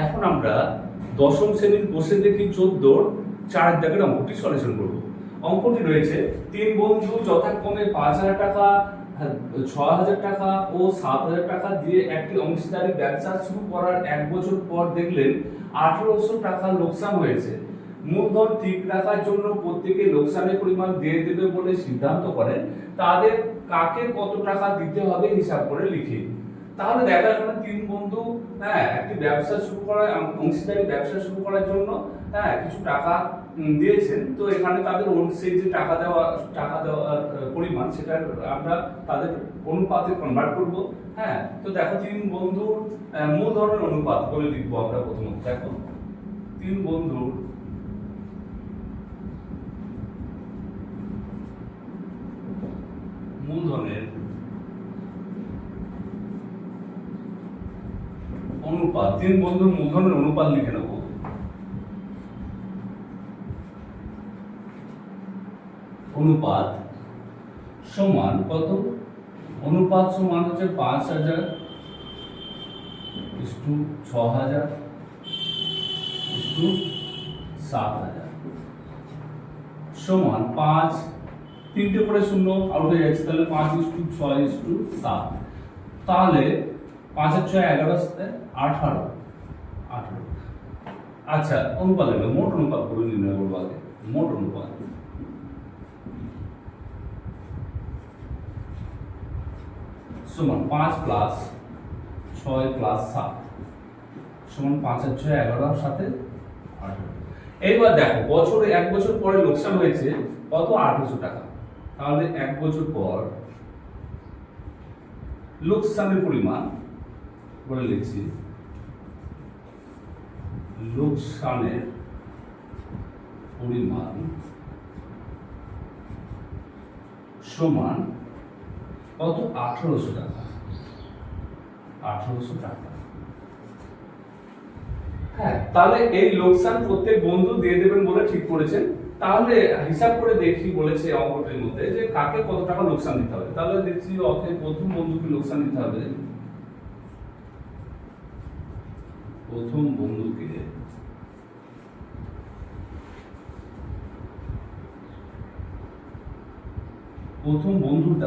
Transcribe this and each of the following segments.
এখন আমরা দশম শ্রেণীর কোষে দেখি 14 চারের দাগের অঙ্কটি সলিউশন করব। অঙ্কটি রয়েছে তিন বন্ধু যথাক্রমে 5,000 টাকা, 6,000 টাকা ও 7,000 টাকা দিয়ে একটি অংশীদারি ব্যবসা শুরু করার 1 বছর পর দেখলেন 1,800 টাকা লোকসান হয়েছে। মূলধন ঠিক রাখার জন্য প্রত্যেকে লোকসানের পরিমাণ দিয়ে দেবে বলে সিদ্ধান্ত করেন। তাদের কাকে কত টাকা দিতে হবে হিসাব করে লিখে। তাহলে দেখা এখানে তিন বন্ধু একটি ব্যবসা শুরু করার অংশীদারি ব্যবসা শুরু করার জন্য কিছু টাকা দিয়েছেন। তো এখানে তাদের সেই যে টাকা দেওয়ার পরিমাণ সেটা আমরা তাদের অনুপাতে কনভার্ট করব। তো দেখো তিন বন্ধুর মূলধনের অনুপাত করে লিখবো আমরা প্রথমত। দেখো তিন বন্ধুর মূলধনের অনুপাত, তিন বন্ধুর মূলধনের অনুপাত লিখে নেব। অনুপাত সমান কত? অনুপাত সমান হচ্ছে 5,000 ইস্টু 6,000 ইস্টু 7,000 সমান 5, তিনটে করে শূন্য আউট হয়ে যাচ্ছে, তাহলে 5:6:7। তাহলে 5 আর 6 11, 18। আচ্ছা, অনুপাত লাগবে, মোট অনুপাত করে নির্ণয় করবো আগে। মোট অনুপাত সমান 5 প্লাস 6 প্লাস 7 সমান 5 আর 6 11 সাথে 18। এইবার দেখো বছরে 1 বছর পরে লোকসান হয়েছে কত? 800 টাকা। তাহলে 1 বছর পর লোকসানের পরিমাণ বলে লিখছি, লোকসানের পরিমাণ সমান কত? 1800 টাকা। 1800 টাকা। তাহলে এই লোকসান প্রত্যেক বন্ধু দিয়ে দেবেন বলে ঠিক করেছেন। তাহলে হিসাব করে দেখি বলেছে অঙ্কটির মধ্যে যে কাকে কত টাকা লোকসান দিতে হবে। তাহলে দেখছি অতএব প্রথম বন্ধুকে লোকসান দিতে হবে, প্রথম বন্ধুকে প্রথম বন্ধুর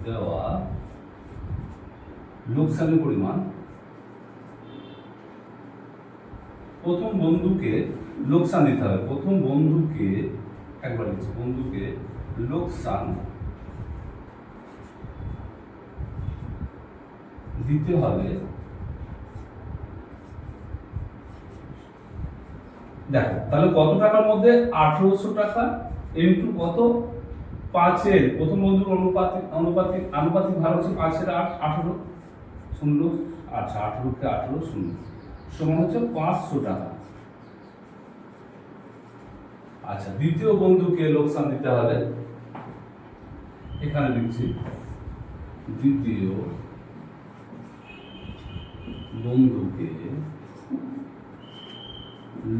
দেওয়া লোকসানের পরিমাণ, প্রথম বন্ধুকে লোকসান দিতে হবে। প্রথম বন্ধুকে একবার লিখছি, বন্ধুকে লোকসান দিতে হবে। দেখো তাহলে কত টাকার মধ্যে? 1800 টাকা ইনটু কত? 5-এর প্রথম বন্ধুর আনুপাতিক ভাগ হচ্ছে 5-এর 8, 18 শূন্য। আচ্ছা, 18-কে 18 শূন্য সমান হচ্ছে 500 টাকা। আচ্ছা, দ্বিতীয় বন্ধুকে লোকসান দিতে হবে, এখানে লিখছি দ্বিতীয় বন্ধুকে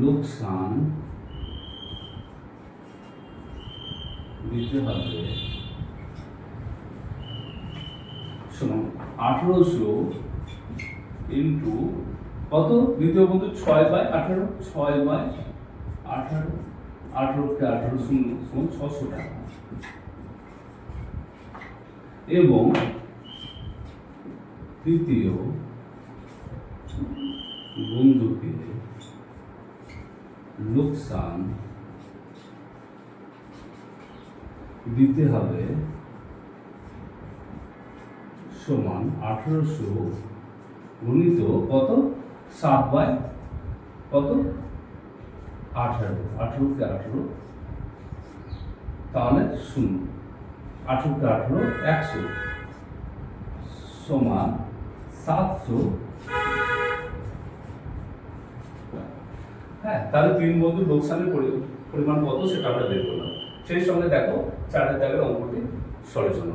লোকসান দিতে হবে সমান 1800 ইন্টু কত? দ্বিতীয় বন্ধু 6/18, 6/18, 18-কে 18 শূন্য সমান 600 টাকা। এবং তৃতীয় বন্ধুকে লোকসান দিতে হবে সমান 1800 গুণিত কত? 7/18, 18-কে 18 তাহলে শূন্য, 18-কে 18 100 সমান 700। তাহলে তিন বন্ধুর লোকসানের পরিমাণ কত সেটা আমরা বের করলাম। সেই সঙ্গে দেখো চারের দাগের অঙ্কটি সলিউশন।